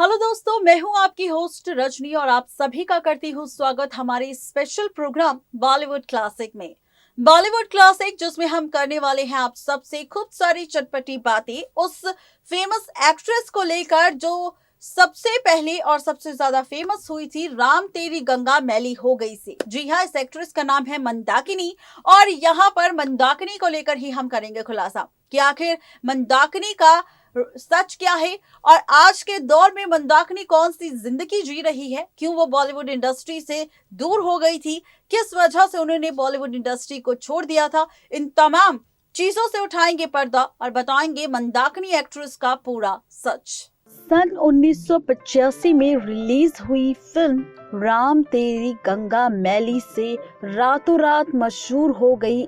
Hello दोस्तों, मैं हूं आपकी होस्ट रजनी और आप सभी का करती हूं स्वागत हमारे स्पेशल प्रोग्राम बॉलीवुड क्लासिक में। बॉलीवुड क्लासिक जिसमें हम करने वाले हैं आप सबसे खूब सारी चटपटी बातें उस फेमस एक्ट्रेस को लेकर जो सबसे पहले और सबसे ज्यादा फेमस हुई थी राम तेरी गंगा मैली हो गई से। जी हाँ, इस एक्ट्रेस का नाम है मंदाकिनी और यहाँ पर मंदाकिनी को लेकर ही हम करेंगे खुलासा कि आखिर मंदाकिनी का सच क्या है और आज के दौर में मंदाकिनी कौन सी जिंदगी जी रही है, क्यों वो बॉलीवुड इंडस्ट्री से दूर हो गई थी, किस वजह से उन्होंने बॉलीवुड इंडस्ट्री को छोड़ दिया था। इन तमाम चीजों से उठाएंगे पर्दा और बताएंगे मंदाकिनी एक्ट्रेस का पूरा सच। सन 1985 में रिलीज हुई फिल्म राम तेरी गंगा मैली से रातों रात मशहूर हो गई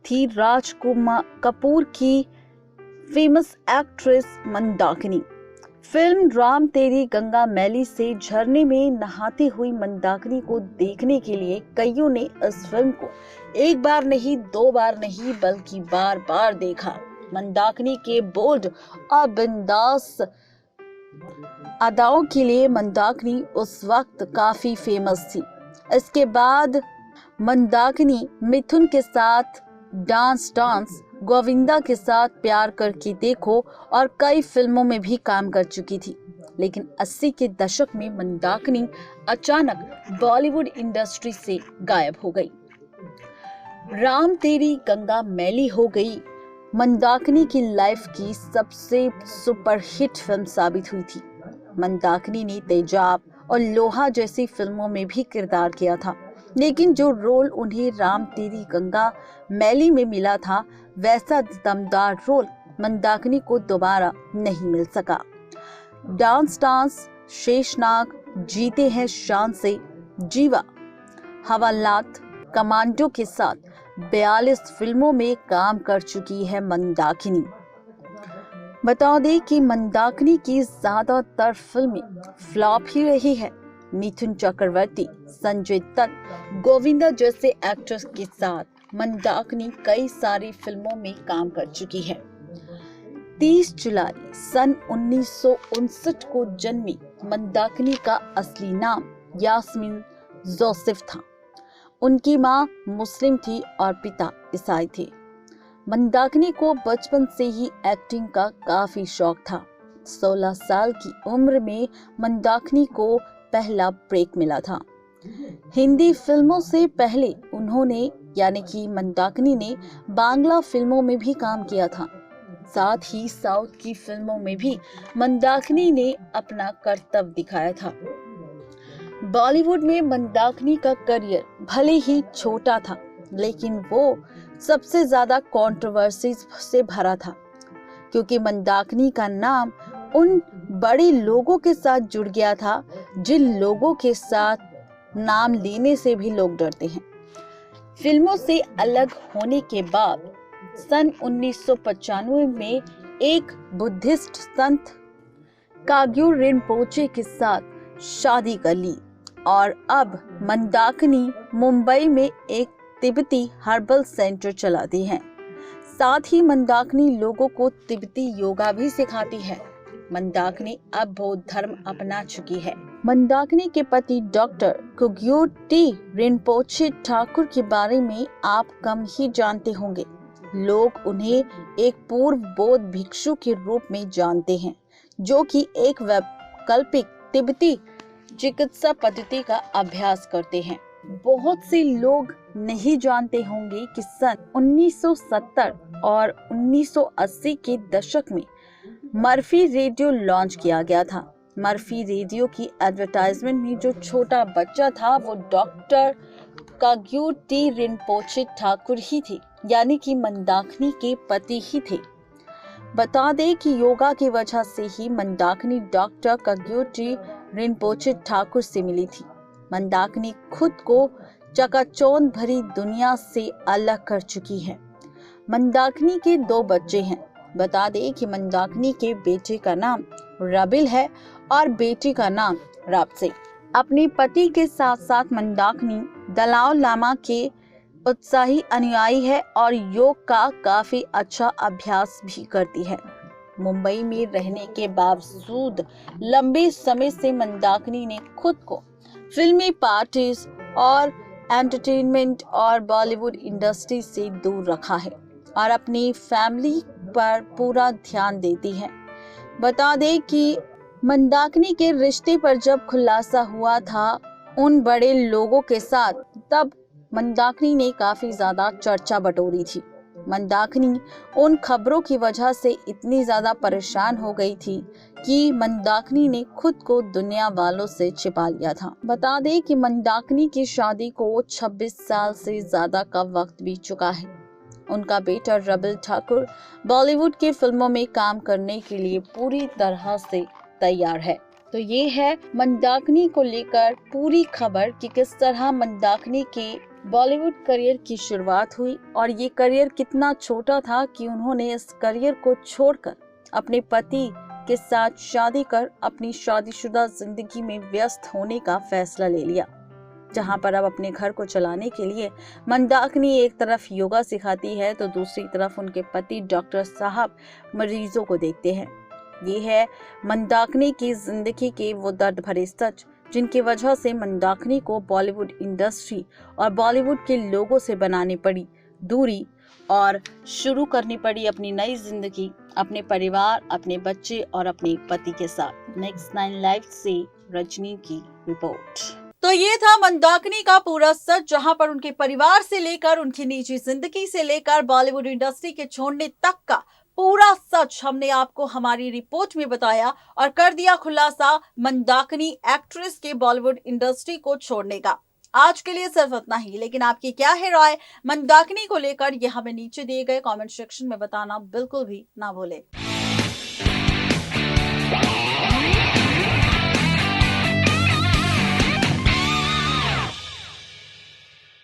थी राजकुमार कपूर की famous actress Mandakini. Film Ram तेरी गंगा मैली से झरने में नहाती हुई मंदाकिनी को देखने के लिए कईयों ने इस फिल्म को एक बार नहीं, दो बार नहीं, बल्कि बार बार देखा। मंदाकिनी के बोल्ड और बिंदास अदाओं के लिए मंदाकिनी उस वक्त काफी फेमस थी। इसके बाद मंदाकिनी मिथुन के साथ डांस गोविंदा के साथ प्यार करके देखो और कई फिल्मों में भी काम कर चुकी थी। लेकिन 80 के दशक में मंदाकिनी अचानक बॉलीवुड इंडस्ट्री से गायब हो गई। राम तेरी गंगा मैली हो गई मंदाकिनी की लाइफ की सबसे सुपरहिट फिल्म साबित हुई थी। मंदाकिनी ने तेजाब और लोहा जैसी फिल्मों में भी किरदार किया था, लेकिन जो रोल उन्हें राम तेरी गंगा मैली में मिला था वैसा दमदार रोल मंदाकिनी को दोबारा नहीं मिल सका। डांस, शेषनाग, जीते हैं शान से, जीवा, हवालात, कमांडो के साथ 42 फिल्मों में काम कर चुकी है मंदाकिनी। बता दें कि मंदाकिनी की ज्यादातर फिल्में फ्लॉप ही रही है। मिथुन चक्रवर्ती, संजय दत्त, गोविंदा जैसे एक्टर्स के साथ मंदाकिनी कई सारी फिल्मों में काम कर चुकी है। 30 जुलाई सन 1959 को जन्मी मंदाकिनी का असली नाम यास्मीन जोसेफ था। उनकी मां मुस्लिम थी और पिता ईसाई थे। मंदाकिनी को बचपन से ही एक्टिंग का काफी शौक था। 16 साल की उम्र में मंदाकिनी को पहला ब्रेक मिला था। हिंदी फिल्मों से पहले उन्होंने यानी कि मंदाकिनी ने बांग्ला फिल्मों में भी काम किया था। साथ ही साउथ की फिल्मों में भी मंदाकिनी ने अपना करतब दिखाया था। बॉलीवुड में मंदाकिनी का करियर भले ही छोटा था, लेकिन वो सबसे ज्यादा कंट्रोवर्सी से भरा था, क्योंकि मंदाकिनी का नाम उन बड़े लोगों के साथ जुड़ गया था जिन लोगों के साथ नाम लेने से भी लोग डरते हैं। फिल्मों से अलग होने के बाद सन 1995 में एक बुद्धिस्ट संत काग्यू रिनपोचे के साथ शादी कर ली और अब मंदाकिनी मुंबई में एक तिब्बती हर्बल सेंटर चलाती हैं। साथ ही मंदाकिनी लोगों को तिब्बती योगा भी सिखाती है। मंदाकिनी अब बौद्ध धर्म अपना चुकी है। मंदाकिनी के पति डॉक्टर कुग्यू टी रिनपोचे ठाकुर के बारे में आप कम ही जानते होंगे। लोग उन्हें एक पूर्व बौद्ध भिक्षु के रूप में जानते हैं, जो कि एक वैकल्पिक तिब्बती चिकित्सा पद्धति का अभ्यास करते हैं। बहुत से लोग नहीं जानते होंगे कि सन 1970 और 1980 के दशक में मर्फी रेडियो लॉन्च किया गया था। मर्फी रेडियो की एडवर्टाइजमेंट में जो छोटा बच्चा था वो डॉक्टर काग्यू टी रिनपोचे ठाकुर ही थे, यानी कि मंदाकिनी के पति ही थे। बता दें कि योगा की वजह से ही मंदाकिनी डॉक्टर काग्यू टी रिनपोचे ठाकुर से मिली थी। मंदाकिनी खुद को चकाचौंध भरी दुनिया से अलग कर चुकी है। मंदाकिनी के 2 बच्चे हैं। बता दें कि मंदाकिनी के बेटे का नाम रबिल है और बेटी का नाम रापसे। अपने पति के साथ साथ मंदाकिनी दलाई लामा के उत्साही अनुयायी है और योग का काफी अच्छा अभ्यास भी करती है। मुंबई में रहने के बावजूद लंबे समय से मंदाकिनी ने खुद को फिल्मी पार्टीज और एंटरटेनमेंट और बॉलीवुड इंडस्ट्री से दूर रखा है और अपनी फैमिली पर पूरा ध्यान देती है। बता दें कि मंदाकिनी के रिश्ते पर जब खुलासा हुआ था उन बड़े लोगों के साथ, तब मंदाकिनी ने काफी ज्यादा चर्चा बटोरी थी। मंदाकिनी उन खबरों की वजह से इतनी ज्यादा परेशान हो गई थी कि मंदाकिनी ने खुद को दुनिया वालों से छिपा लिया था। बता दें कि मंदाकिनी की शादी को 26 साल से ज्यादा का वक्त बीत चुका है। उनका बेटा रबिल ठाकुर बॉलीवुड की फिल्मों में काम करने के लिए पूरी तरह से तैयार है। तो ये है मंदाकिनी को लेकर पूरी खबर कि किस तरह मंदाकिनी के बॉलीवुड करियर की शुरुआत हुई और ये करियर कितना छोटा था कि उन्होंने इस करियर को छोड़कर अपने पति के साथ शादी कर अपनी शादीशुदा जिंदगी में व्यस्त होने का फैसला ले लिया, जहां पर अब अपने घर को चलाने के लिए मंदाकिनी एक तरफ योगा सिखाती है तो दूसरी तरफ उनके पति डॉक्टर साहब मरीजों को देखते हैं। ये है मंदाकिनी की जिंदगी के वो दर्द भरे सच जिनकी वजह से मंदाकिनी को बॉलीवुड इंडस्ट्री और बॉलीवुड के लोगों से बनानी पड़ी दूरी और शुरू करनी पड़ी अपनी नई जिंदगी अपने परिवार, अपने बच्चे और अपने पति के साथ। नेक्स्ट 9 लाइव से रजनी की रिपोर्ट। तो ये था मंदाकिनी का पूरा सच, जहां पर उनके परिवार से लेकर उनकी निजी जिंदगी से लेकर बॉलीवुड इंडस्ट्री के छोड़ने तक का पूरा सच हमने आपको हमारी रिपोर्ट में बताया और कर दिया खुलासा मंदाकिनी एक्ट्रेस के बॉलीवुड इंडस्ट्री को छोड़ने का। आज के लिए सिर्फ इतना ही, लेकिन आपकी क्या है राय मंदाकिनी को लेकर, ये हमें नीचे दिए गए कमेंट सेक्शन में बताना बिल्कुल भी ना भूलें।